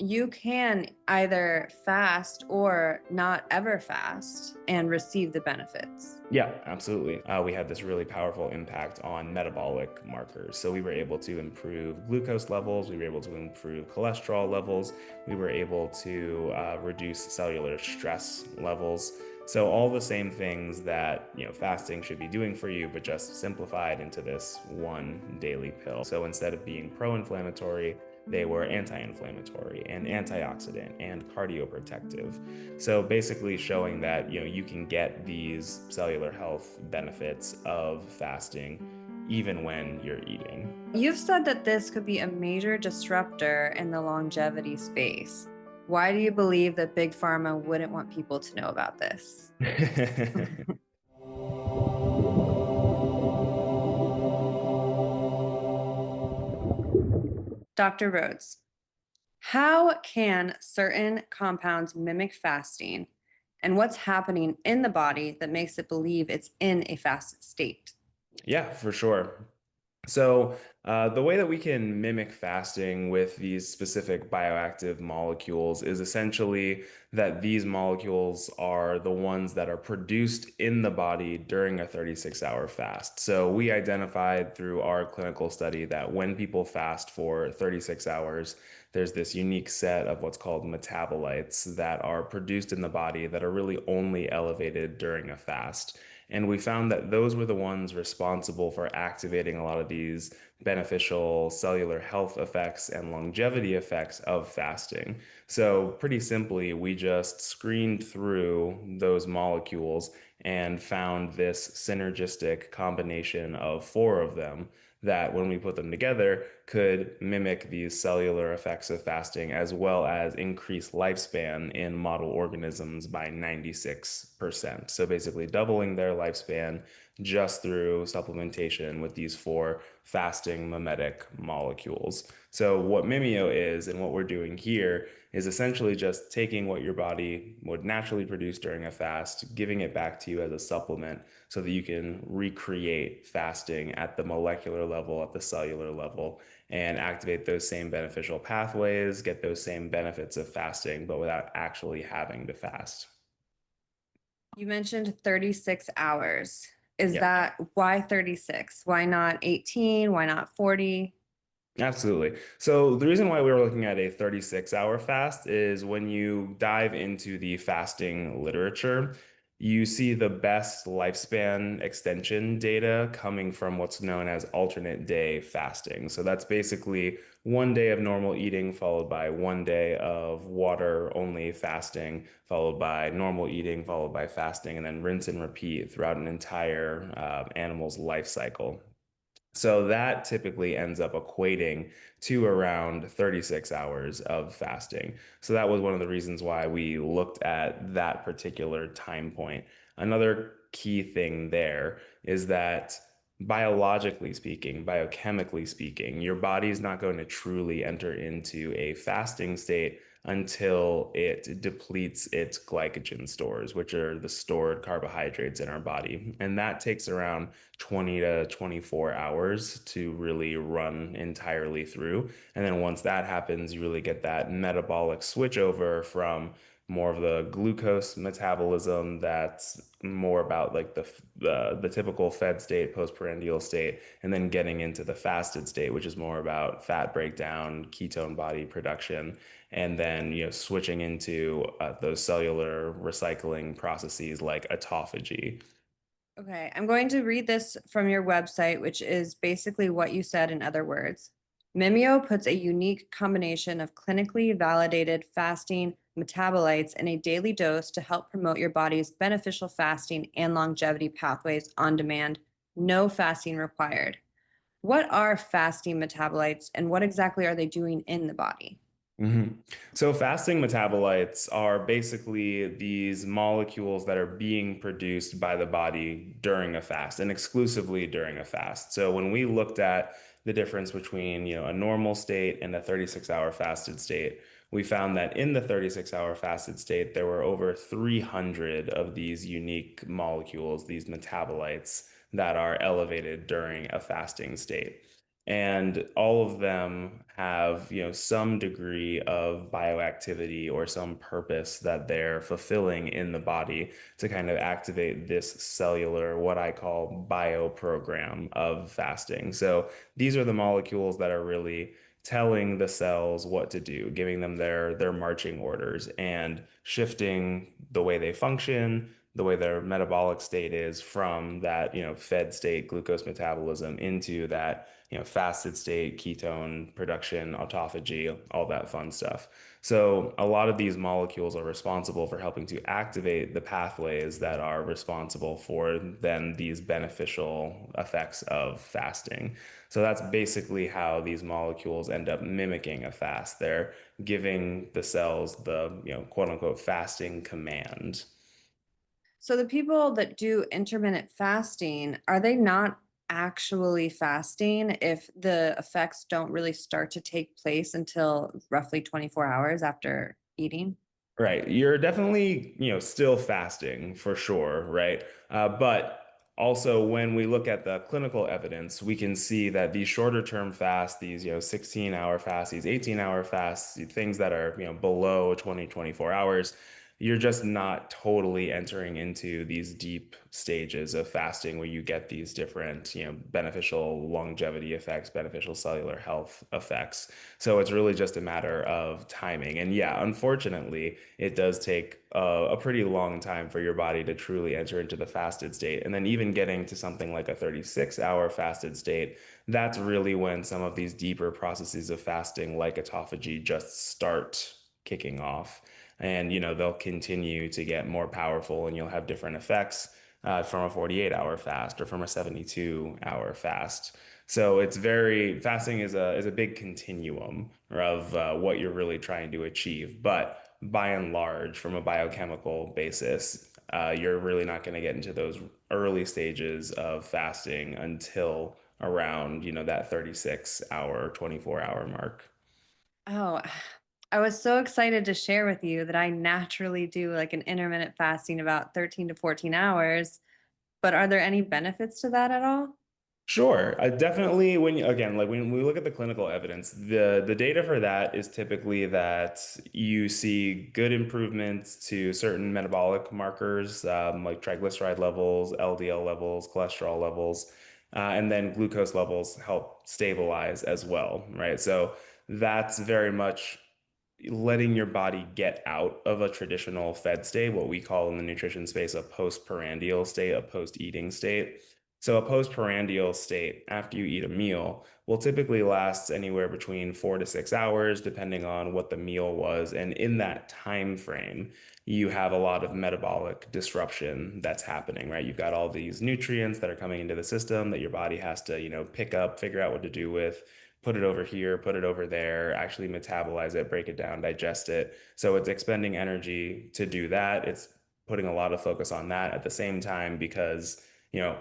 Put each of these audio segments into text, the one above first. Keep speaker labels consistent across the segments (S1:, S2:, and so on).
S1: you can either fast or not ever fast and receive the benefits.
S2: Yeah, absolutely. We had this really powerful impact on metabolic markers. So we were able to improve glucose levels, we were able to improve cholesterol levels, we were able to reduce cellular stress levels. So all the same things that fasting should be doing for you, but just simplified into this one daily pill. So instead of being pro-inflammatory, they were anti-inflammatory and antioxidant and cardioprotective. So basically showing that you can get these cellular health benefits of fasting even when you're eating.
S1: You've said that this could be a major disruptor in the longevity space. Why do you believe that Big Pharma wouldn't want people to know about this? Dr. Rhodes, how can certain compounds mimic fasting, and what's happening in the body that makes it believe it's in a fasted state?
S2: Yeah, for sure. So, the way that we can mimic fasting with these specific bioactive molecules is essentially that these molecules are the ones that are produced in the body during a 36-hour fast. So, we identified through our clinical study that when people fast for 36 hours, there's this unique set of what's called metabolites that are produced in the body that are really only elevated during a fast. And we found that those were the ones responsible for activating a lot of these beneficial cellular health effects and longevity effects of fasting. So, pretty simply, we just screened through those molecules and found this synergistic combination of four of them that, when we put them together, could mimic these cellular effects of fasting as well as increase lifespan in model organisms by 96%. So basically doubling their lifespan just through supplementation with these four fasting mimetic molecules. So what Mimio is and what we're doing here is essentially just taking what your body would naturally produce during a fast, giving it back to you as a supplement so that you can recreate fasting at the molecular level, at the cellular level, and activate those same beneficial pathways, get those same benefits of fasting, but without actually having to fast.
S1: You mentioned 36 hours. Is
S2: Yeah.
S1: that why 36? Why not 18? Why not 40?
S2: Absolutely. So the reason why we were looking at a 36-hour fast is when you dive into the fasting literature, you see the best lifespan extension data coming from what's known as alternate day fasting. So that's basically one day of normal eating followed by one day of water only fasting, followed by normal eating, followed by fasting, and then rinse and repeat throughout an entire animal's life cycle. So that typically ends up equating to around 36 hours of fasting. So that was one of the reasons why we looked at that particular time point. Another key thing there is that biologically speaking, biochemically speaking, your body is not going to truly enter into a fasting state until it depletes its glycogen stores, which are the stored carbohydrates in our body. And that takes around 20 to 24 hours to really run entirely through. And then once that happens, you really get that metabolic switch over from more of the glucose metabolism that's more about like the typical fed state, postprandial state, and then getting into the fasted state, which is more about fat breakdown, ketone body production, and then switching into those cellular recycling processes like autophagy.
S1: Okay, I'm going to read this from your website, which is basically what you said in other words. Mimeo puts a unique combination of clinically validated fasting metabolites in a daily dose to help promote your body's beneficial fasting and longevity pathways on demand. No fasting required. What are fasting metabolites and what exactly are they doing in the body?
S2: Mhm. So fasting metabolites are basically these molecules that are being produced by the body during a fast and exclusively during a fast. So when we looked at the difference between, a normal state and a 36-hour fasted state, we found that in the 36-hour fasted state, there were over 300 of these unique molecules, these metabolites that are elevated during a fasting state. And all of them have, some degree of bioactivity or some purpose that they're fulfilling in the body to kind of activate this cellular, what I call bioprogram of fasting. So these are the molecules that are really telling the cells what to do, giving them their marching orders and shifting the way they function, the way their metabolic state is from that, fed state, glucose metabolism into that, fasted state, ketone production, autophagy, all that fun stuff. So a lot of these molecules are responsible for helping to activate the pathways that are responsible for then these beneficial effects of fasting. So that's basically how these molecules end up mimicking a fast. They're giving the cells the, quote unquote fasting command.
S1: So the people that do intermittent fasting, are they not actually fasting if the effects don't really start to take place until roughly 24 hours after eating?
S2: Right. You're definitely, still fasting for sure, right? But also when we look at the clinical evidence, we can see that these shorter term fasts, these, 16-hour fasts, these 18-hour fasts, things that are, below 20, 24 hours, you're just not totally entering into these deep stages of fasting where you get these different, beneficial longevity effects, beneficial cellular health effects. So it's really just a matter of timing. And yeah, unfortunately, it does take a pretty long time for your body to truly enter into the fasted state. And then even getting to something like a 36-hour fasted state, that's really when some of these deeper processes of fasting, like autophagy, just start kicking off. And, they'll continue to get more powerful and you'll have different effects from a 48-hour fast or from a 72-hour fast. So it's very fasting is a big continuum of what you're really trying to achieve. But by and large, from a biochemical basis, you're really not going to get into those early stages of fasting until around, that 36-hour, 24-hour mark.
S1: Oh, I was so excited to share with you that I naturally do like an intermittent fasting about 13 to 14 hours. But are there any benefits to that at all?
S2: Sure. Definitely again, like when we look at the clinical evidence, the data for that is typically that you see good improvements to certain metabolic markers, like triglyceride levels, LDL levels, cholesterol levels, and then glucose levels help stabilize as well, right? So that's very much letting your body get out of a traditional fed state, what we call in the nutrition space a postprandial state, a post-eating state. So a postprandial state after you eat a meal will typically last anywhere between 4 to 6 hours, depending on what the meal was. And in that time frame, you have a lot of metabolic disruption that's happening, right? You've got all these nutrients that are coming into the system that your body has to, pick up, figure out what to do with, put it over here, put it over there, actually metabolize it, break it down, digest it. So it's expending energy to do that. It's putting a lot of focus on that at the same time because,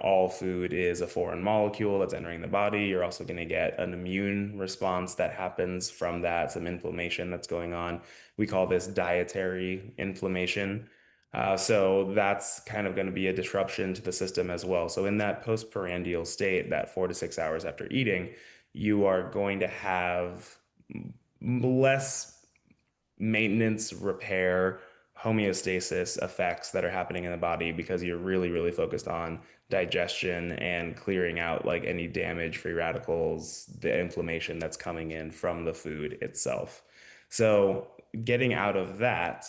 S2: all food is a foreign molecule that's entering the body. You're also going to get an immune response that happens from that, some inflammation that's going on. We call this dietary inflammation. So that's kind of going to be a disruption to the system as well. So in that postprandial state, that 4 to 6 hours after eating, you are going to have less maintenance, repair, homeostasis effects that are happening in the body because you're really, really focused on digestion and clearing out like any damage, free radicals, the inflammation that's coming in from the food itself. So getting out of that,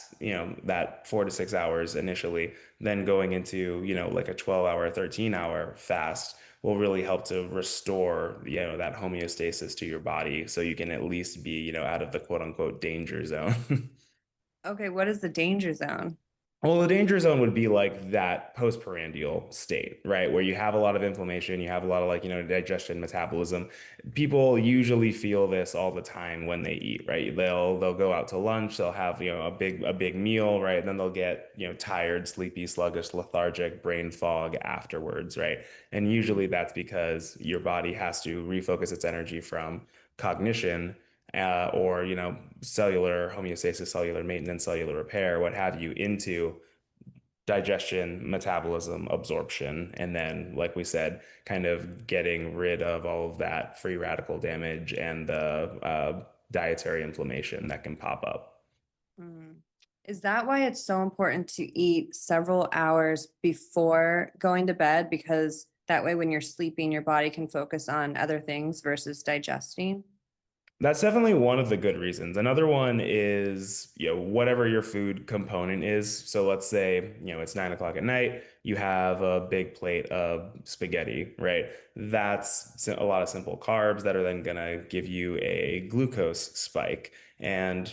S2: that 4 to 6 hours initially, then going into, like a 12-hour, 13-hour fast will really help to restore, that homeostasis to your body so you can at least be, out of the quote unquote danger zone.
S1: Okay, what is the danger zone?
S2: Well, the danger zone would be like that postprandial state, right? Where you have a lot of inflammation, you have a lot of like, digestion, metabolism. People usually feel this all the time when they eat, right? They'll go out to lunch, they'll have, a big meal, right? Then they'll get, tired, sleepy, sluggish, lethargic, brain fog afterwards, right? And usually that's because your body has to refocus its energy from cognition or cellular homeostasis, cellular maintenance, cellular repair, what have you, into digestion, metabolism, absorption, and then, like we said, kind of getting rid of all of that free radical damage and the dietary inflammation that can pop up.
S1: Mm. Is that why it's so important to eat several hours before going to bed? Because that way, when you're sleeping, your body can focus on other things versus digesting.
S2: That's definitely one of the good reasons. Another one is, whatever your food component is. So let's say, it's 9 o'clock at night, you have a big plate of spaghetti, right? That's a lot of simple carbs that are then gonna give you a glucose spike. And,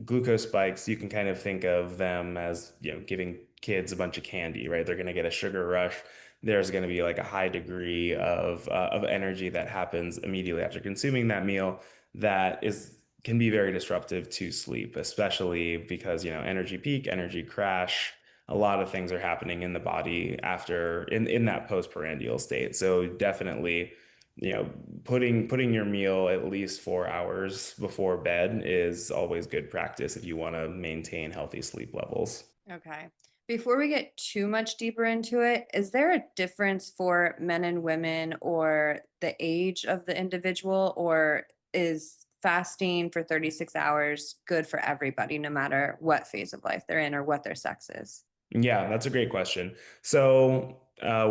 S2: glucose spikes, you can kind of think of them as, giving kids a bunch of candy, right? They're gonna get a sugar rush. There's going to be like a high degree of energy that happens immediately after consuming that meal that is can be very disruptive to sleep, especially because, energy peak, energy crash, a lot of things are happening in the body after in that postprandial state. So definitely, you know, putting your meal at least 4 hours before bed is always good practice if you want to maintain healthy sleep levels.
S1: Okay. Before we get too much deeper into it, is there a difference for men and women or the age of the individual, or is fasting for 36 hours good for everybody, no matter what phase of life they're in or what their sex is?
S2: Yeah, that's a great question. So,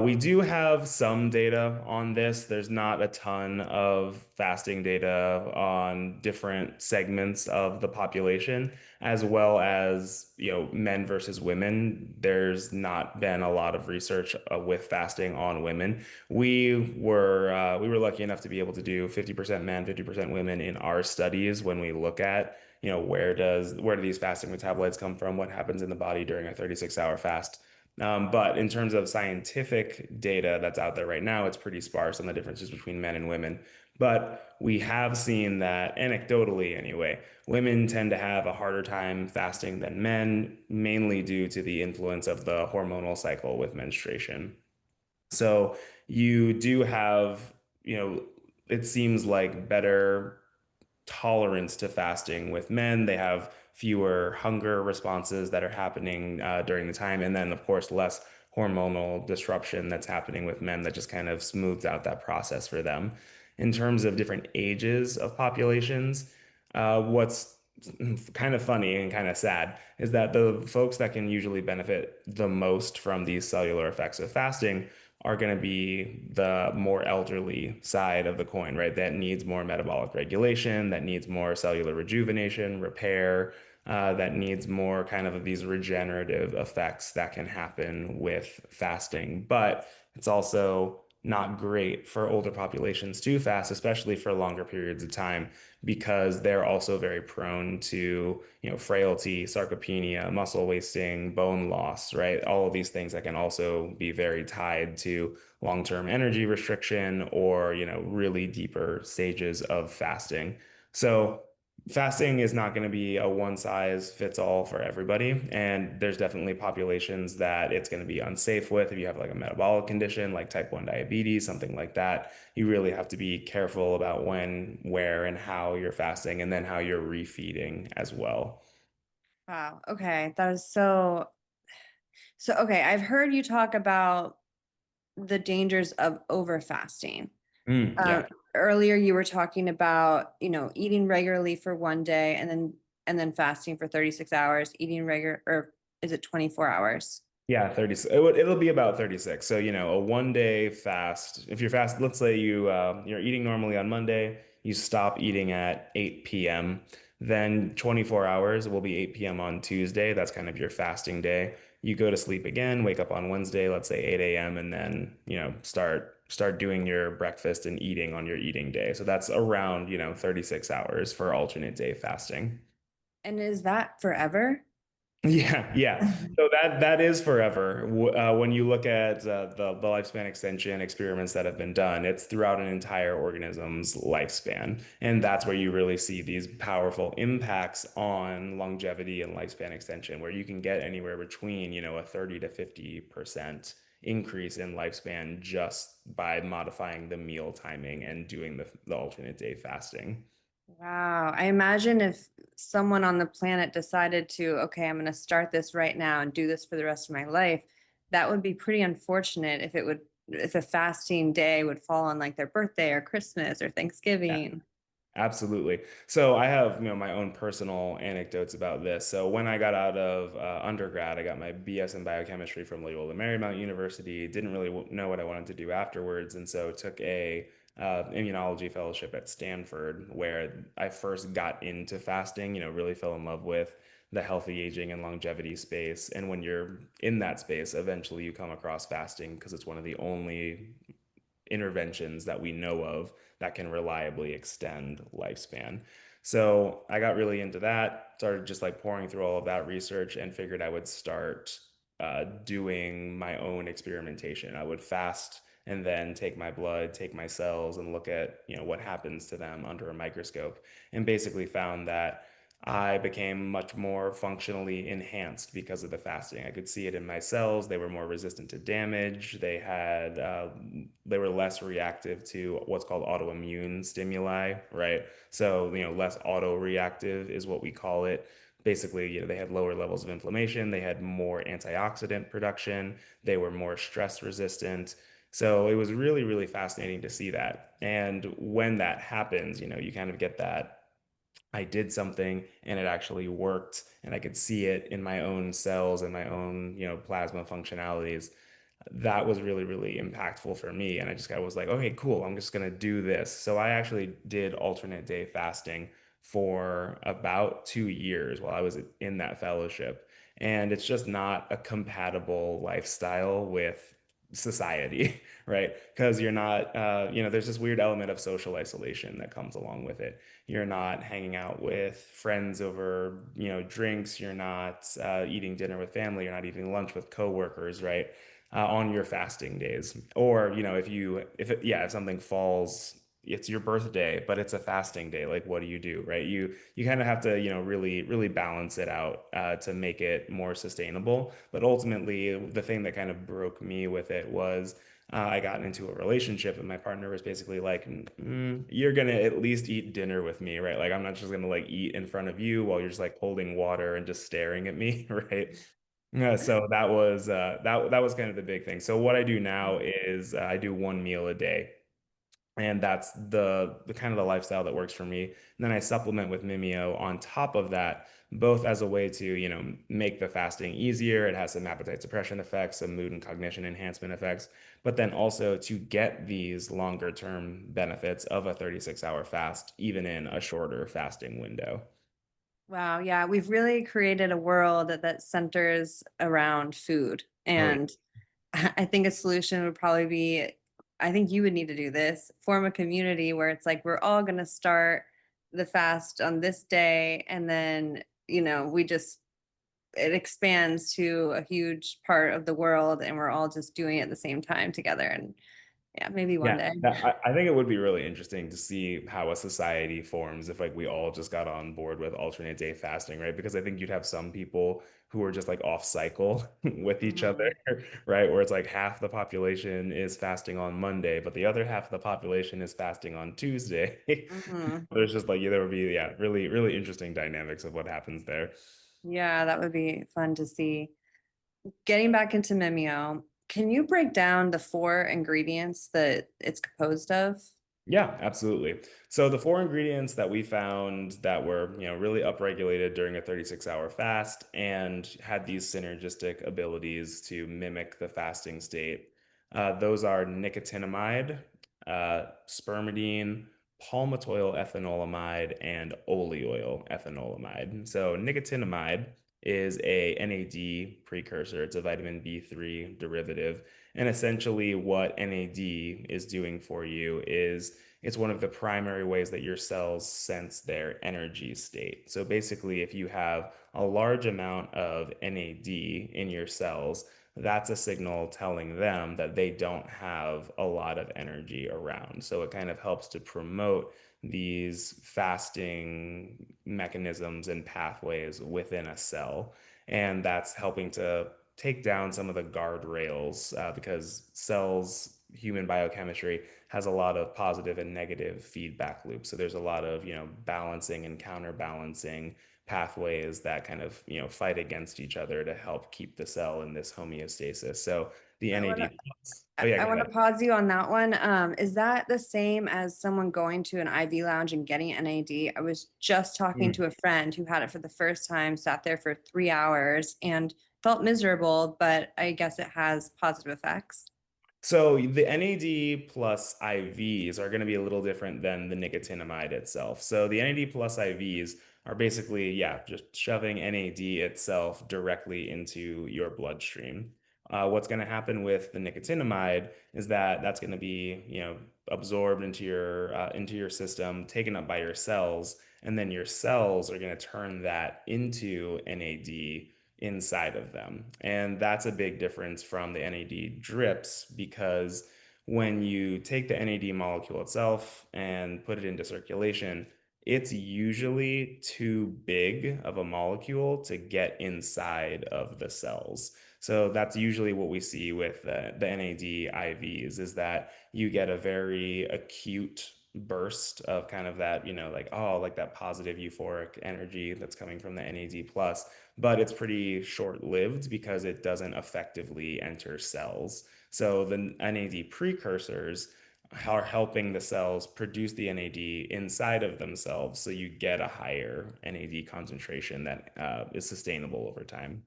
S2: we do have some data on this. There's not a ton of fasting data on different segments of the population, as well as, men versus women. There's not been a lot of research with fasting on women. We were lucky enough to be able to do 50% men, 50% women in our studies when we look at where do these fasting metabolites come from? What happens in the body during a 36-hour fast? But in terms of scientific data that's out there right now, it's pretty sparse on the differences between men and women. But we have seen that anecdotally anyway, women tend to have a harder time fasting than men, mainly due to the influence of the hormonal cycle with menstruation. So you do have, it seems like better tolerance to fasting with men. They have fewer hunger responses that are happening during the time. And then, of course, less hormonal disruption that's happening with men that just kind of smooths out that process for them. In terms of different ages of populations, what's kind of funny and kind of sad is that the folks that can usually benefit the most from these cellular effects of fasting are going to be the more elderly side of the coin, right? That needs more metabolic regulation, that needs more cellular rejuvenation, repair, that needs more kind of these regenerative effects that can happen with fasting. But it's also not great for older populations to fast, especially for longer periods of time, because they're also very prone to, frailty, sarcopenia, muscle wasting, bone loss, right? All of these things that can also be very tied to long-term energy restriction or, really deeper stages of fasting. So fasting is not going to be a one size fits all for everybody. And there's definitely populations that it's going to be unsafe with. If you have like a metabolic condition like type 1 diabetes, something like that, you really have to be careful about when, where, and how you're fasting and then how you're refeeding as well.
S1: Wow. Okay. That is so okay. I've heard you talk about the dangers of over fasting.
S2: Yeah.
S1: Earlier you were talking about, eating regularly for one day and then fasting for 36 hours, eating regular, or is it 24 hours?
S2: Yeah, 30. It'll be about 36. So, a 1 day fast. If you're fast, let's say you're eating normally on Monday, you stop eating at 8 p.m. Then 24 hours will be 8 p.m. on Tuesday. That's kind of your fasting day. You go to sleep again, wake up on Wednesday, let's say 8 a.m., and then, start doing your breakfast and eating on your eating day. So that's around, 36 hours for alternate day fasting.
S1: And is that forever?
S2: Yeah, yeah. So that is forever. When you look at the lifespan extension experiments that have been done, it's throughout an entire organism's lifespan, and that's where you really see these powerful impacts on longevity and lifespan extension, where you can get anywhere between, a 30 to 50% increase in lifespan just by modifying the meal timing and doing the alternate day fasting.
S1: Wow. I imagine if someone on the planet decided to, okay, I'm going to start this right now and do this for the rest of my life, that would be pretty unfortunate if a fasting day would fall on like their birthday or Christmas or Thanksgiving.
S2: Absolutely. So I have, my own personal anecdotes about this. So when I got out of undergrad, I got my BS in biochemistry from Loyola Marymount University. Didn't really know what I wanted to do afterwards, and so took a immunology fellowship at Stanford, where I first got into fasting. Really fell in love with the healthy aging and longevity space. And when you're in that space, eventually you come across fasting because it's one of the only interventions that we know of that can reliably extend lifespan. So I got really into that, started just like pouring through all of that research and figured I would start doing my own experimentation. I would fast and then take my blood, take my cells, and look at, what happens to them under a microscope, and basically found that I became much more functionally enhanced because of the fasting. I could see it in my cells. They were more resistant to damage. They were less reactive to what's called autoimmune stimuli, right? So, less autoreactive is what we call it. Basically, they had lower levels of inflammation. They had more antioxidant production. They were more stress resistant. So it was really, really fascinating to see that. And when that happens, you kind of get that I did something and it actually worked, and I could see it in my own cells and my own, plasma functionalities. That was really, really impactful for me. And I just kind of was like, okay, cool, I'm just going to do this. So I actually did alternate day fasting for about 2 years while I was in that fellowship. And it's just not a compatible lifestyle with society, right? Because you're not, there's this weird element of social isolation that comes along with it. You're not hanging out with friends over, drinks. You're not eating dinner with family. You're not eating lunch with coworkers, right? On your fasting days. Or, if something falls, it's your birthday, but it's a fasting day. Like, what do you do, right? You kind of have to, really, really balance it out to make it more sustainable. But ultimately, the thing that kind of broke me with it was I got into a relationship, and my partner was basically like, "You're gonna at least eat dinner with me, right? Like, I'm not just gonna like eat in front of you while you're just like holding water and just staring at me, right?" Yeah, so that was kind of the big thing. So what I do now is I do one meal a day, and that's the kind of the lifestyle that works for me. And then I supplement with Mimio on top of that, both as a way to, make the fasting easier. It has some appetite suppression effects, some mood and cognition enhancement effects, but then also to get these longer term benefits of a 36-hour fast, even in a shorter fasting window.
S1: Wow, yeah, we've really created a world that centers around food.
S2: Oh, yeah.
S1: And I think a solution would probably be, I think you would need to do this, form a community where it's like we're all going to start the fast on this day, and then, we just it expands to a huge part of the world, and we're all just doing it at the same time together. And yeah, maybe one
S2: Yeah,
S1: day.
S2: I think it would be really interesting to see how a society forms if like we all just got on board with alternate day fasting, right? Because I think you'd have some people who are just like off cycle with each other,
S1: Mhm.
S2: right? Where it's like half the population is fasting on Monday, but the other half of the population is fasting on Tuesday.
S1: Mhm.
S2: There's just like, yeah, there would be, yeah, really, really interesting dynamics of what happens there.
S1: Yeah, that would be fun to see. Getting back into Mimeo, can you break down the four ingredients that it's composed of?
S2: Yeah, absolutely. So the four ingredients that we found that were, really upregulated during a 36-hour fast and had these synergistic abilities to mimic the fasting state, those are nicotinamide, spermidine, palmitoyl ethanolamide, and oleoyl ethanolamide. So nicotinamide is a NAD precursor. It's a vitamin B3 derivative. And essentially, what NAD is doing for you is it's one of the primary ways that your cells sense their energy state. So basically, if you have a large amount of NAD in your cells, that's a signal telling them that they don't have a lot of energy around. So it kind of helps to promote these fasting mechanisms and pathways within a cell. And that's helping to take down some of the guardrails because cells human biochemistry has a lot of positive and negative feedback loops. So there's a lot of, balancing and counterbalancing pathways that kind of, fight against each other to help keep the cell in this homeostasis. So the
S1: I want to
S2: NAD+. Oh yeah,
S1: I
S2: go
S1: want to
S2: ahead.
S1: pause you on that one. Is that the same as someone going to an IV lounge and getting NAD? I was just talking to a friend who had it for the first time, sat there for 3 hours and felt miserable, but I guess it has positive effects.
S2: So the NAD plus IVs are going to be a little different than the nicotinamide itself. So the NAD plus IVs are basically, yeah, just shoving NAD itself directly into your bloodstream. What's going to happen with the nicotinamide is that that's going to be, absorbed into your system, taken up by your cells, and then your cells are going to turn that into NAD inside of them. And that's a big difference from the NAD drips because when you take the NAD molecule itself and put it into circulation, it's usually too big of a molecule to get inside of the cells. So that's usually what we see with the NAD IVs is that you get a very acute burst of kind of that, like, oh, like that positive euphoric energy that's coming from the NAD plus, but it's pretty short-lived because it doesn't effectively enter cells. So the NAD precursors are helping the cells produce the NAD inside of themselves, so you get a higher NAD concentration that is sustainable over time.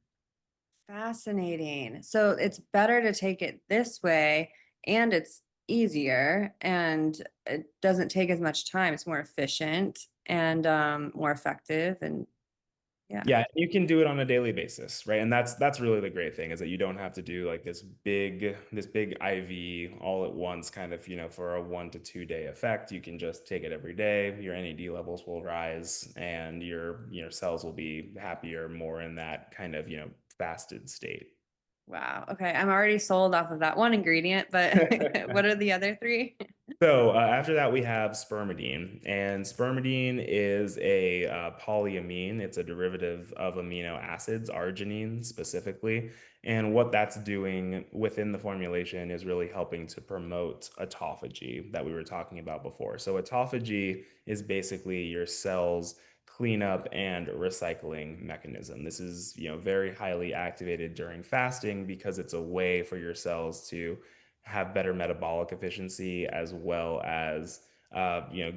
S1: Fascinating. So it's better to take it this way and it's easier and it doesn't take as much time. It's more efficient and more effective and yeah.
S2: Yeah, you can do it on a daily basis, right? And that's really the great thing is that you don't have to do like this big IV all at once, kind of, for a 1 to 2 day effect. You can just take it every day. Your NAD levels will rise, and your cells will be happier, more in that kind of, fasted state.
S1: Wow. Okay. I'm already sold off of that one ingredient, but what are the other three?
S2: So after that, we have spermidine, and spermidine is a polyamine. It's a derivative of amino acids, arginine specifically. And what that's doing within the formulation is really helping to promote autophagy that we were talking about before. So autophagy is basically your cells cleanup and recycling mechanism. This is, very highly activated during fasting because it's a way for your cells to have better metabolic efficiency as well as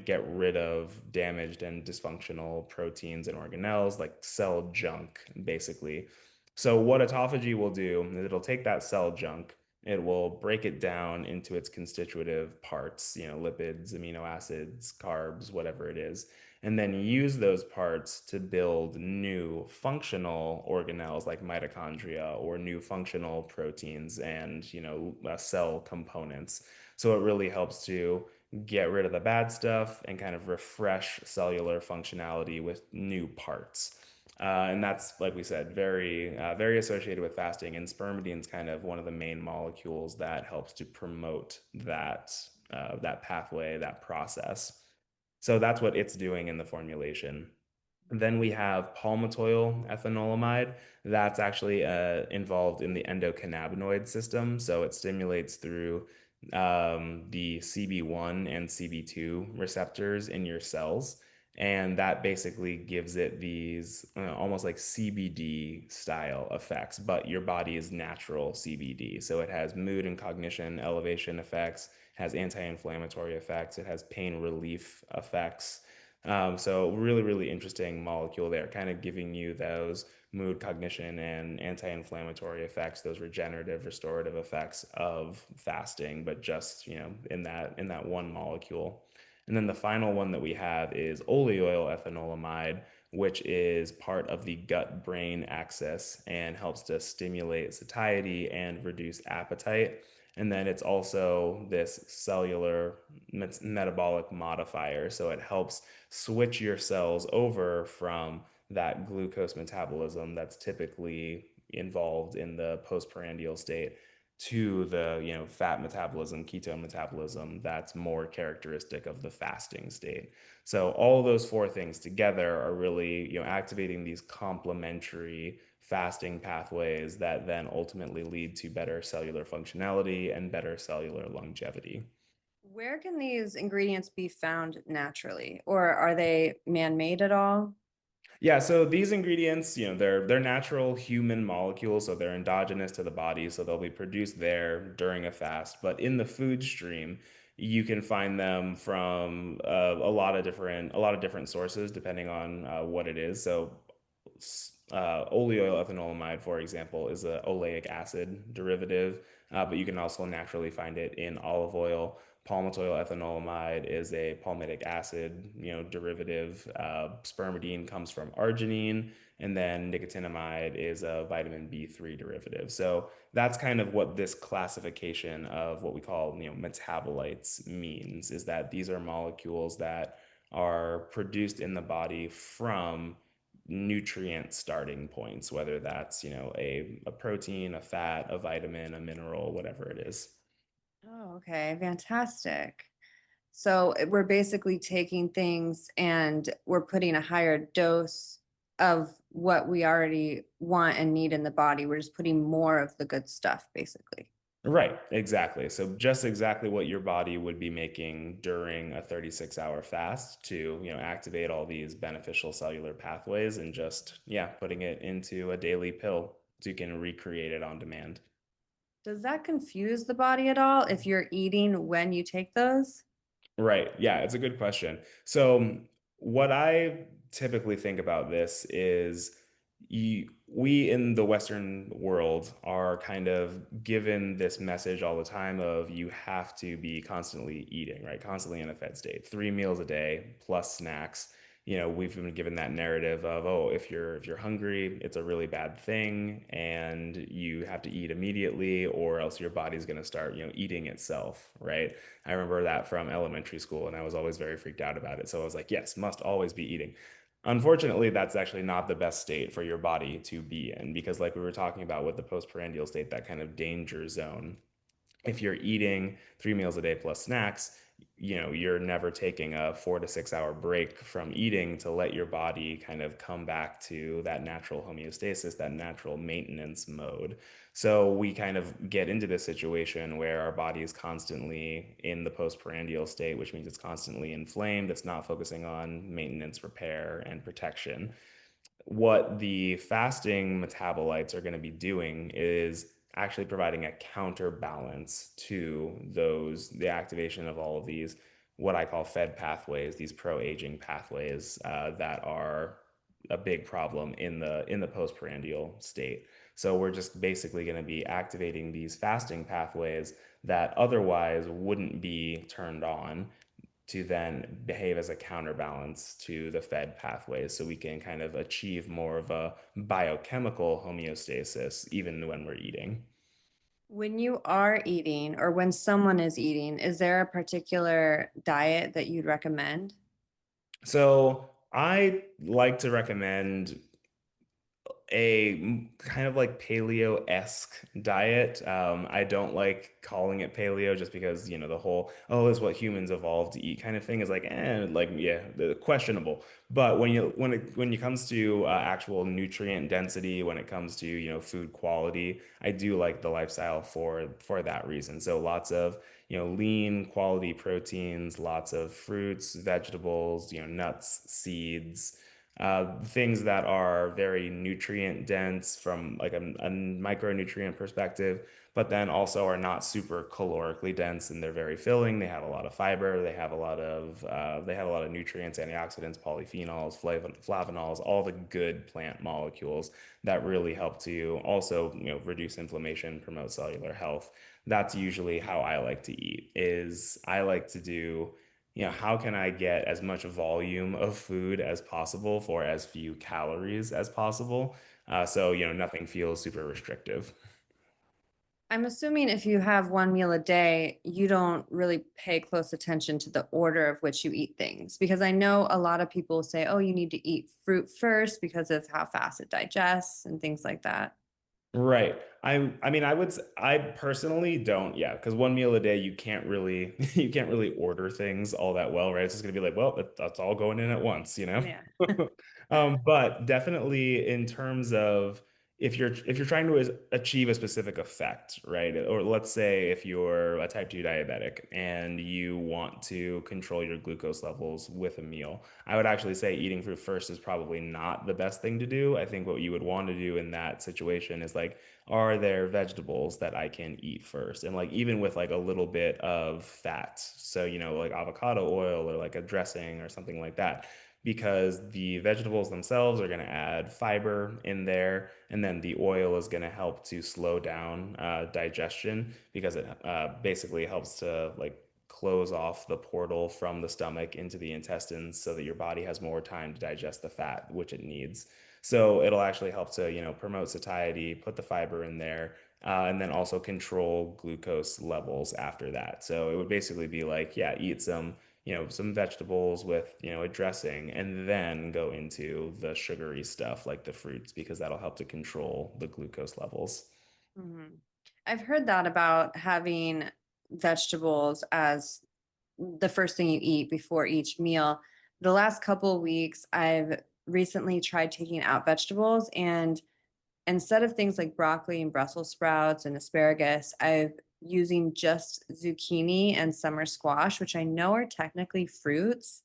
S2: get rid of damaged and dysfunctional proteins and organelles like cell junk, basically. So what autophagy will do is it'll take that cell junk, it will break it down into its constitutive parts, lipids, amino acids, carbs, whatever it is, and then use those parts to build new functional organelles like mitochondria or new functional proteins and cell components. So it really helps to get rid of the bad stuff and kind of refresh cellular functionality with new parts. And that's, like we said, very associated with fasting. And spermidine is kind of one of the main molecules that helps to promote that pathway, that process. So that's what it's doing in the formulation. Then we have palmitoyl ethanolamide. That's actually involved in the endocannabinoid system. So it stimulates through the CB1 and CB2 receptors in your cells. And that basically gives it these almost like CBD style effects, but your body is natural CBD. So it has mood and cognition elevation effects, has anti-inflammatory effects, it has pain relief effects. So really, really interesting molecule there, kind of giving you those mood, cognition, and anti-inflammatory effects, those regenerative, restorative effects of fasting, but just, in that one molecule. And then the final one that we have is oleoyl ethanolamide, which is part of the gut-brain axis and helps to stimulate satiety and reduce appetite. And then it's also this cellular metabolic modifier. So it helps switch your cells over from that glucose metabolism that's typically involved in the postprandial state to the, fat metabolism, ketone metabolism that's more characteristic of the fasting state. So all those four things together are really, activating these complementary fasting pathways that then ultimately lead to better cellular functionality and better cellular longevity.
S1: Where can these ingredients be found naturally, or are they man-made at all?
S2: Yeah, so these ingredients, they're natural human molecules, so they're endogenous to the body, so they'll be produced there during a fast. But in the food stream, you can find them from a lot of different sources, depending on what it is. So oleoethanolamide, for example, is a oleic acid derivative, but you can also naturally find it in olive oil. Palmitoyl ethanolamide is a palmitic acid, derivative. Spermidine comes from arginine, and then nicotinamide is a vitamin B3 derivative. So that's kind of what this classification of what we call, metabolites means, is that these are molecules that are produced in the body from nutrient starting points, whether that's, a protein, a fat, a vitamin, a mineral, whatever it is.
S1: Oh, okay, fantastic. So we're basically taking things and we're putting a higher dose of what we already want and need in the body. We're just putting more of the good stuff, basically.
S2: Right, exactly. So just exactly what your body would be making during a 36-hour fast to, activate all these beneficial cellular pathways and just, yeah, putting it into a daily pill so you can recreate it on demand.
S1: Does that confuse the body at all if you're eating when you take those?
S2: Right. Yeah, it's a good question. So, what I typically think about this is we in the Western world are kind of given this message all the time of you have to be constantly eating, right? Constantly in a fed state, 3 meals a day plus snacks. We've been given that narrative of, oh, if you're hungry, it's a really bad thing, and you have to eat immediately, or else your body's going to start, eating itself, right? I remember that from elementary school, and I was always very freaked out about it. So I was like, yes, must always be eating. Unfortunately, that's actually not the best state for your body to be in because, like we were talking about with the postprandial state, that kind of danger zone, if you're eating 3 meals a day plus snacks, you're never taking a 4 to 6 hour break from eating to let your body kind of come back to that natural homeostasis, that natural maintenance mode. So we kind of get into this situation where our body is constantly in the postprandial state, which means it's constantly inflamed. It's not focusing on maintenance, repair, and protection. What the fasting metabolites are going to be doing is actually providing a counterbalance to the activation of all of these, what I call fed pathways, these pro-aging pathways that are a big problem in the postprandial state. So we're just basically going to be activating these fasting pathways that otherwise wouldn't be turned on to then behave as a counterbalance to the fed pathways so we can kind of achieve more of a biochemical homeostasis even when we're eating.
S1: When you are eating or when someone is eating, is there a particular diet that you'd recommend?
S2: So I like to recommend a kind of like paleo-esque diet. I don't like calling it paleo just because, the whole, oh, this is what humans evolved to eat kind of thing is like, like, yeah, questionable. But when it comes to actual nutrient density, when it comes to, food quality, I do like the lifestyle for that reason. So lots of, lean quality proteins, lots of fruits, vegetables, nuts, seeds, things that are very nutrient dense from like a micronutrient perspective, but then also are not super calorically dense and they're very filling. They have a lot of fiber. They have a lot of nutrients, antioxidants, polyphenols, flavonols, all the good plant molecules that really help to also reduce inflammation, promote cellular health. That's usually how I like to eat. Is I like to do how can I get as much volume of food as possible for as few calories as possible? So, nothing feels super restrictive.
S1: I'm assuming if you have one meal a day, you don't really pay close attention to the order of which you eat things. Because I know a lot of people say, oh, you need to eat fruit first because of how fast it digests and things like that.
S2: Right. I mean, I personally don't, yeah, because one meal a day you can't really you can't really order things all that well, right? It's just gonna be like, well, that's all going in at once, you know?
S1: Yeah.
S2: But definitely in terms of if you're trying to achieve a specific effect, right? Or let's say if you're a type 2 diabetic and you want to control your glucose levels with a meal, I would actually say eating fruit first is probably not the best thing to do. I think what you would want to do in that situation is like, are there vegetables that I can eat first? And like even with like a little bit of fat, so like avocado oil or like a dressing or something like that, because the vegetables themselves are going to add fiber in there, and then the oil is going to help to slow down digestion because it basically helps to like close off the portal from the stomach into the intestines so that your body has more time to digest the fat, which it needs. So it'll actually help to, promote satiety, put the fiber in there, and then also control glucose levels after that. So it would basically be like, yeah, eat some vegetables with, a dressing, and then go into the sugary stuff like the fruits because that'll help to control the glucose levels.
S1: Mhm. I've heard that about having vegetables as the first thing you eat before each meal. The last couple weeks, I've recently tried taking out vegetables, and instead of things like broccoli and Brussels sprouts and asparagus, I've using just zucchini and summer squash, which I know are technically fruits.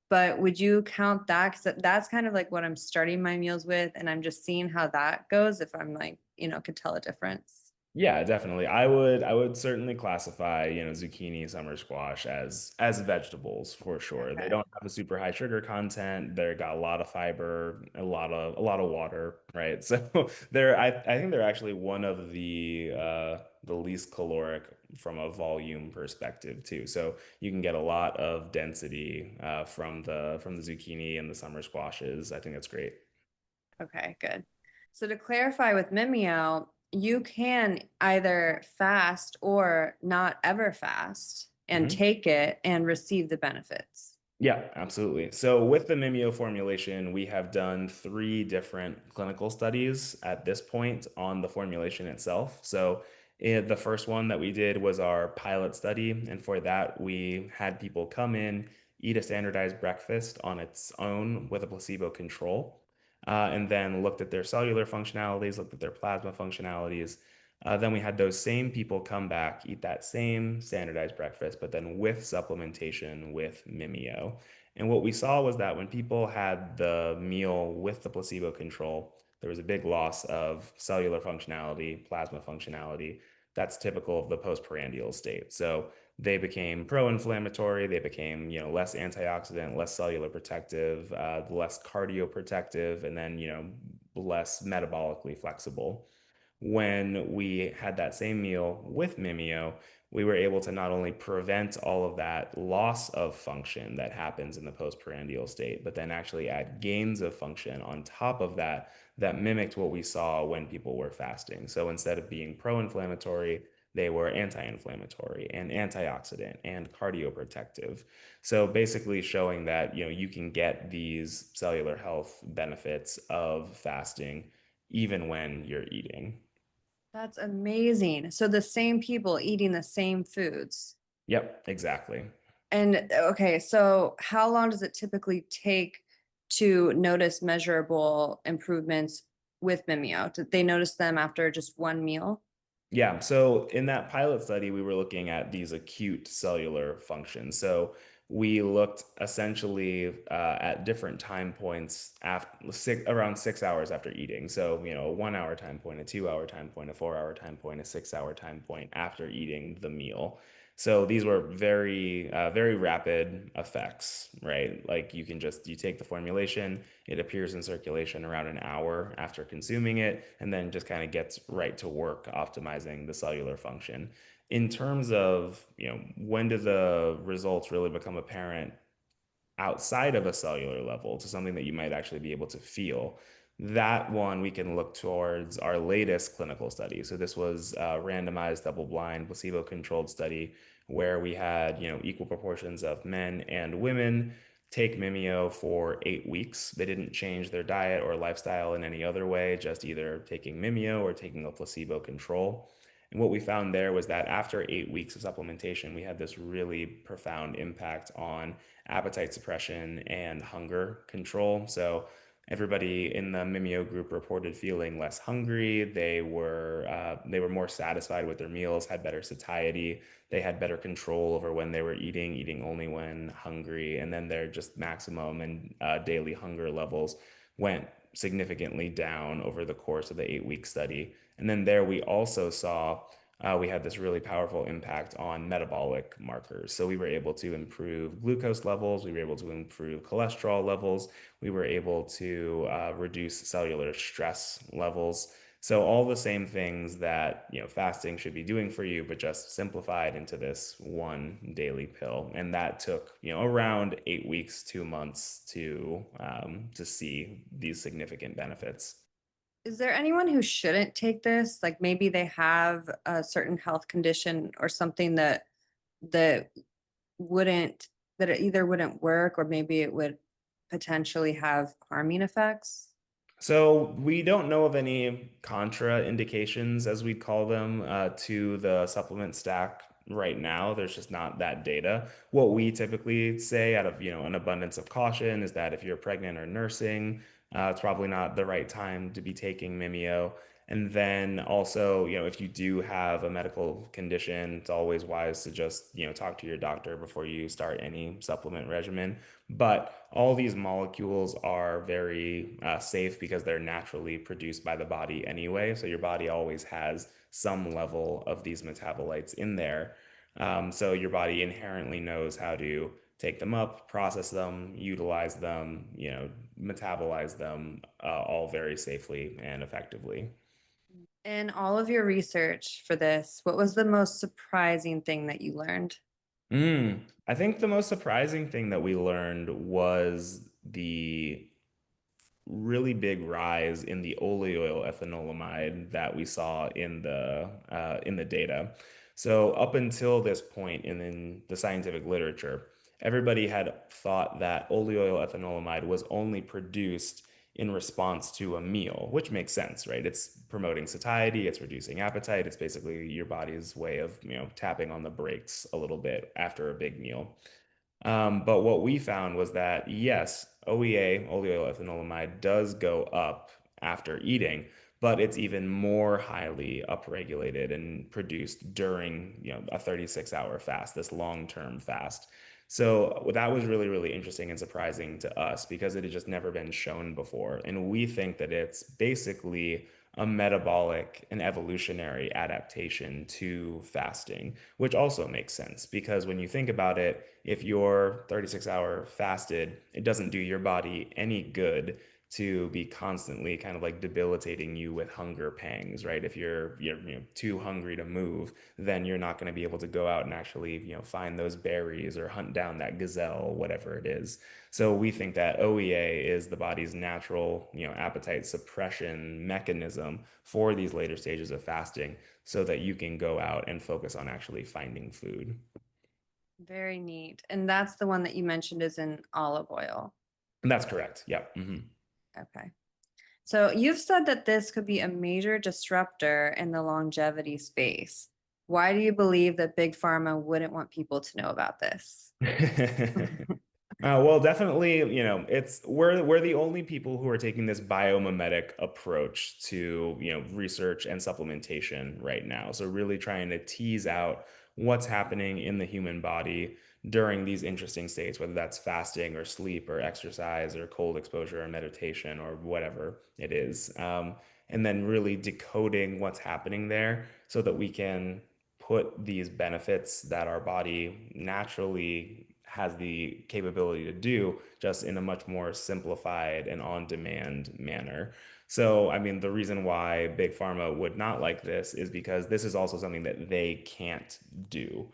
S1: But would you count that? Because that's kind of like what I'm starting my meals with, and I'm just seeing how that goes if I'm like, could tell a difference.
S2: Yeah, definitely. I would certainly classify, zucchini, summer squash as vegetables for sure. They
S1: Okay.
S2: don't have a super high sugar content. They've got a lot of fiber, a lot of water, right? So I think they're actually one of the least caloric from a volume perspective too. So you can get a lot of density from the zucchini and the summer squashes. I think that's great.
S1: Okay, good. So to clarify with Mimio, you can either fast or not ever fast and
S2: Mhm.
S1: take it and receive the benefits.
S2: Yeah, absolutely. So with the Mimio formulation, we have done three different clinical studies at this point on the formulation itself. So the first one that we did was our pilot study, and for that we had people come in, eat a standardized breakfast on its own with a placebo control, and then looked at their cellular functionalities, looked at their plasma functionalities. Then we had those same people come back, eat that same standardized breakfast, but then with supplementation with Mimio. And what we saw was that when people had the meal with the placebo control, there was a big loss of cellular functionality, plasma functionality. That's typical of the postprandial state. So they became pro-inflammatory, they became, less antioxidant, less cellular protective, less cardioprotective, and then, less metabolically flexible. When we had that same meal with Mimeo, we were able to not only prevent all of that loss of function that happens in the postprandial state, but then actually add gains of function on top of that that mimicked what we saw when people were fasting. So instead of being pro-inflammatory, they were anti-inflammatory and antioxidant and cardioprotective. So basically showing that, you can get these cellular health benefits of fasting even when you're eating.
S1: That's amazing. So the same people eating the same foods.
S2: Yep, exactly.
S1: And okay, so how long does it typically take to notice measurable improvements with Mimeo? Did they notice them after just one meal?
S2: Yeah, so in that pilot study, we were looking at these acute cellular functions. So we looked essentially at different time points around 6 hours after eating. So, a 1 hour time point, a 2 hour time point, a 4 hour time point, a 6 hour time point after eating the meal. So these were very rapid effects, right? Like you take the formulation, it appears in circulation around an hour after consuming it, and then just kind of gets right to work optimizing the cellular function. In terms of, when do the results really become apparent outside of a cellular level to something that you might actually be able to feel. That one we can look towards our latest clinical study. So this was a randomized, double-blind, placebo-controlled study where we had, equal proportions of men and women take Mimio for 8 weeks. They didn't change their diet or lifestyle in any other way, just either taking Mimio or taking a placebo control. And what we found there was that after 8 weeks of supplementation, we had this really profound impact on appetite suppression and hunger control. So everybody in the Mimeo group reported feeling less hungry. They were more satisfied with their meals, had better satiety. They had better control over when they were eating only when hungry, and then their just maximum and daily hunger levels went significantly down over the course of the 8 week study. And then there we also saw we had this really powerful impact on metabolic markers. So we were able to improve glucose levels, we were able to improve cholesterol levels, we were able to reduce cellular stress levels. So all the same things that, fasting should be doing for you, but just simplified into this one daily pill. And that took, around 8 weeks, 2 months to see these significant benefits.
S1: Is there anyone who shouldn't take this? Like maybe they have a certain health condition or something that wouldn't that it either wouldn't work or maybe it would potentially have harming effects?
S2: So we don't know of any contra indications, as we'd call them, to the supplement stack right now. There's just not that data. What we typically say, out of an abundance of caution, is that if you're pregnant or nursing, it's probably not the right time to be taking Mimio. And then also, if you do have a medical condition, it's always wise to just, talk to your doctor before you start any supplement regimen. But all these molecules are very safe because they're naturally produced by the body anyway. So your body always has some level of these metabolites in there. So your body inherently knows how to take them up, process them, utilize them, metabolize them, all very safely and effectively.
S1: In all of your research for this, what was the most surprising thing that you learned?
S2: I think the most surprising thing that we learned was the really big rise in the oleoyl ethanolamide that we saw in the data. So up until this point in the scientific literature, everybody had thought that oleoyl ethanolamide was only produced in response to a meal, which makes sense, right? It's promoting satiety, it's reducing appetite, it's basically your body's way of, tapping on the brakes a little bit after a big meal. But what we found was that yes, OEA, oleoyl ethanolamide, does go up after eating, but it's even more highly upregulated and produced during, a 36-hour fast, this long-term fast. So that was really, really interesting and surprising to us because it had just never been shown before. And we think that it's basically a metabolic and evolutionary adaptation to fasting, which also makes sense because when you think about it, if you're 36-hour fasted, it doesn't do your body any good to be constantly kind of like debilitating you with hunger pangs, right? If you're too hungry to move, then you're not going to be able to go out and actually, find those berries or hunt down that gazelle, whatever it is. So we think that OEA is the body's natural, appetite suppression mechanism for these later stages of fasting so that you can go out and focus on actually finding food.
S1: Very neat. And that's the one that you mentioned is in olive oil.
S2: And that's correct. Yep.
S1: Okay. So you've said that this could be a major disruptor in the longevity space. Why do you believe that Big Pharma wouldn't want people to know about this?
S2: Well, definitely, it's we're the only people who are taking this biomimetic approach to, research and supplementation right now. So really trying to tease out what's happening in the human body during these interesting states, whether that's fasting or sleep or exercise or cold exposure or meditation or whatever it is. And then really decoding what's happening there so that we can put these benefits that our body naturally has the capability to do just in a much more simplified and on-demand manner. So, I mean, the reason why Big Pharma would not like this is because this is also something that they can't do.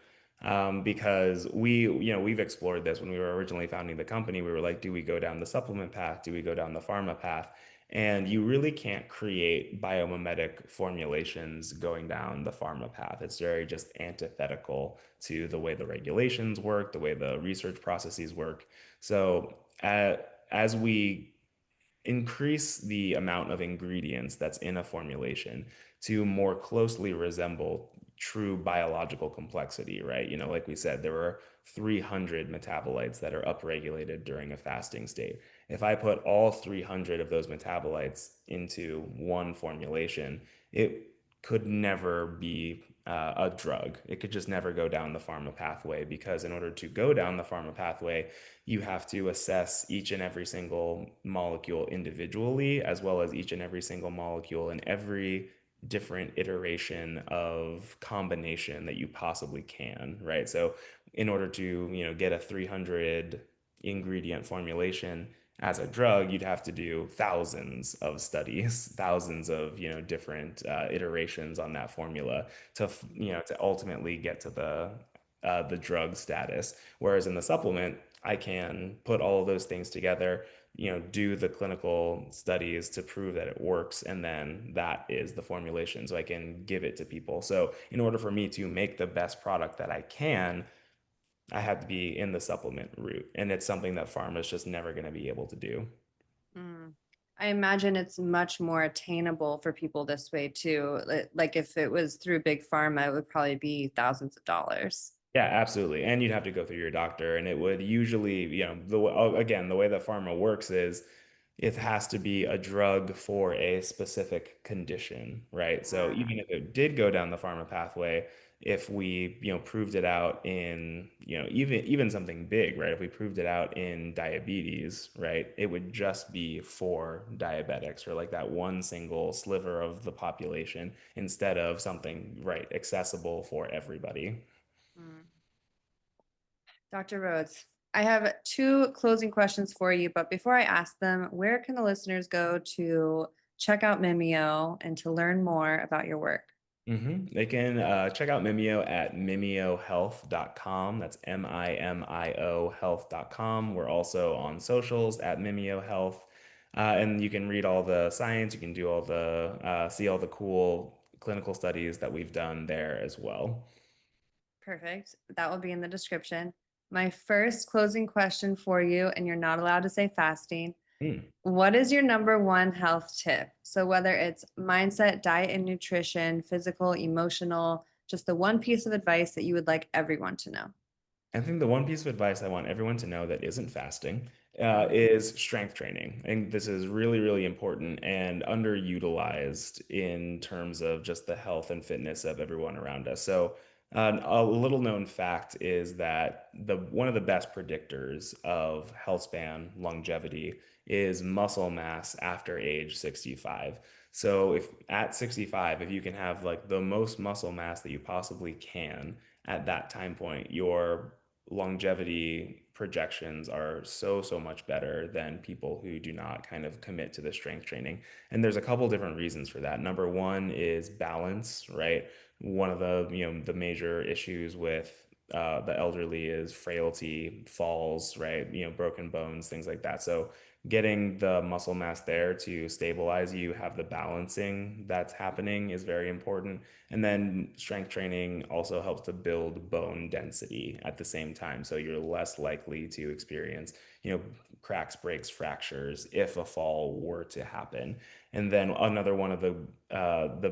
S2: Because we've explored this when we were originally founding the company. We were like, do we go down the supplement path? Do we go down the pharma path? And you really can't create biomimetic formulations going down the pharma path. It's very just antithetical to the way the regulations work, the way the research processes work. So, as we increase the amount of ingredients that's in a formulation to more closely resemble true biological complexity, right? Like we said, there are 300 metabolites that are upregulated during a fasting state. If I put all 300 of those metabolites into one formulation, it could never be a drug. It could just never go down the pharma pathway because in order to go down the pharma pathway, you have to assess each and every single molecule individually, as well as each and every single molecule in every different iteration of combination that you possibly can, right? So in order to, get a 300 ingredient formulation as a drug, you'd have to do thousands of studies, thousands of, different iterations on that formula to ultimately get to the drug status. Whereas in the supplement, I can put all of those things together, do the clinical studies to prove that it works, and then that is the formulation. So I can give it to people. So in order for me to make the best product that I can, I have to be in the supplement route. And it's something that pharma is just never going to be able to do.
S1: Mm. I imagine it's much more attainable for people this way too. Like if it was through big pharma, it would probably be thousands of dollars.
S2: Yeah, absolutely. And you'd have to go through your doctor, and it would usually, again, the way that pharma works is it has to be a drug for a specific condition, right? So
S1: Ah,
S2: even if it did go down the pharma pathway, if we, proved it out in, even something big, right? If we proved it out in diabetes, right, it would just be for diabetics or like that one single sliver of the population instead of something, right, accessible for everybody.
S1: mm. Dr. Rhodes, I have two closing questions for you, but before I ask them, where can the listeners go to check out Mimio and to learn more about your work?
S2: They can check out Mimio at mimiohealth.com. That's Mimio health.com. We're also on socials at Mimio Health. And you can read all the science, you can do all see all the cool clinical studies that we've done there as well.
S1: Perfect. That will be in the description. My first closing question for you, and you're not allowed to say fasting.
S2: Hmm.
S1: What is your number one health tip? So, whether it's mindset, diet, and nutrition, physical, emotional, just the one piece of advice that you would like everyone to know.
S2: I think the one piece of advice I want everyone to know that isn't fasting
S1: Mhm.
S2: is strength training. I think this is really, really important and underutilized in terms of just the health and fitness of everyone around us. So, a little known fact is that the one of the best predictors of health span longevity is muscle mass after age 65. So, if at 65, if you can have like the most muscle mass that you possibly can at that time point, your longevity projections are so much better than people who do not kind of commit to the strength training. And there's a couple different reasons for that. Number one is balance, right? One of the major issues with the elderly is frailty, falls, right? Broken bones, things like that. So getting the muscle mass there to stabilize you, have the balancing that's happening is very important. And then strength training also helps to build bone density at the same time. So you're less likely to experience, cracks, breaks, fractures if a fall were to happen. And then another one of the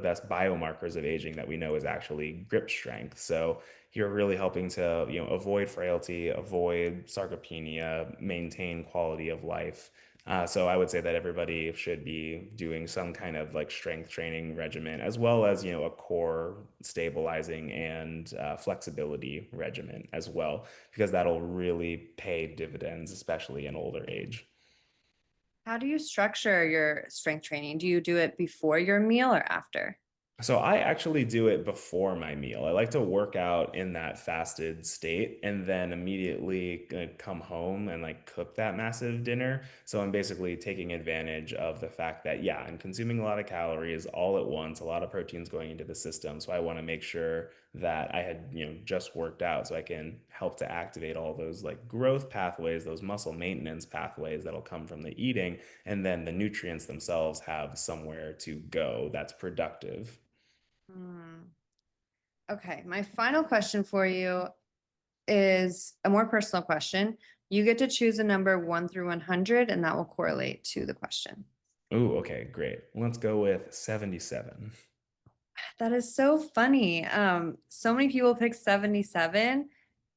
S2: best biomarkers of aging that we know is actually grip strength. So you're really helping to, avoid frailty, avoid sarcopenia, maintain quality of life. So I would say that everybody should be doing some kind of like strength training regimen, as well as, a core stabilizing and flexibility regimen as well, because that'll really pay dividends, especially in older age.
S1: How do you structure your strength training? Do you do it before your meal or after?
S2: So I actually do it before my meal. I like to work out in that fasted state and then immediately come home and like cook that massive dinner. So I'm basically taking advantage of the fact that, yeah, I'm consuming a lot of calories all at once, a lot of proteins going into the system. So I want to make sure that I had, just worked out so I can help to activate all those like growth pathways, those muscle maintenance pathways that'll come from the eating. And then the nutrients themselves have somewhere to go that's productive.
S1: Hmm. Okay, my final question for you is a more personal question. You get to choose a number 1 through 100, and that will correlate to the question.
S2: Ooh, okay, great. Let's go with 77.
S1: That is so funny. So many people pick 77.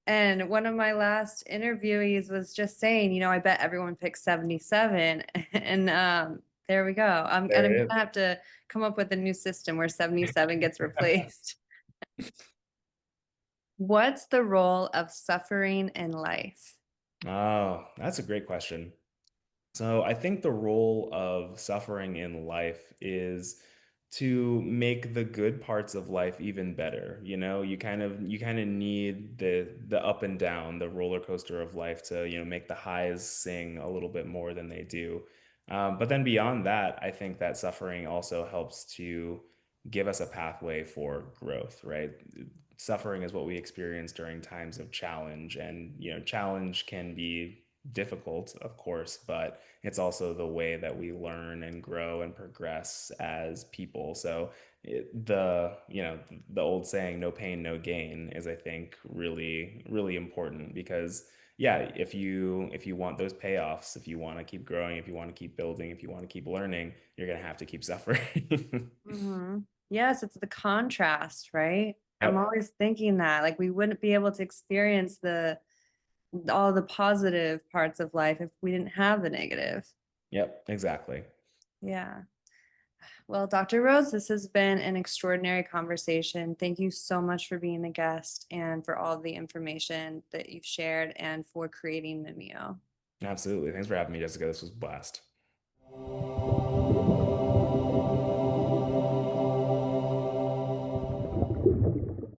S1: And one of my last interviewees was just saying, I bet everyone picks 77. And there we go. And
S2: There
S1: I'm
S2: it
S1: gonna
S2: is.
S1: have to come up with a new system where 77 gets replaced. What's the role of suffering in life?
S2: Oh, that's a great question. So I think the role of suffering in life is to make the good parts of life even better. You kind of need the up and down, the roller coaster of life to, make the highs sing a little bit more than they do. But then beyond that, I think that suffering also helps to give us a pathway for growth, right? Suffering is what we experience during times of challenge, and challenge can be difficult, of course, but it's also the way that we learn and grow and progress as people. So the old saying, no pain, no gain, is I think really, really important because yeah, if you want those payoffs, if you want to keep growing, if you want to keep building, if you want to keep learning, you're going to have to keep suffering.
S1: Hmm. Yes, it's the contrast, right? I'm
S2: Yep.
S1: always thinking that like we wouldn't be able to experience the all the positive parts of life if we didn't have the negative.
S2: Yep, exactly.
S1: Yeah. Well, Dr. Rhodes, this has been an extraordinary conversation. Thank you so much for being a guest and for all the information that you've shared and for creating Mimio.
S2: Absolutely. Thanks for having me, Jessica. This was a blast.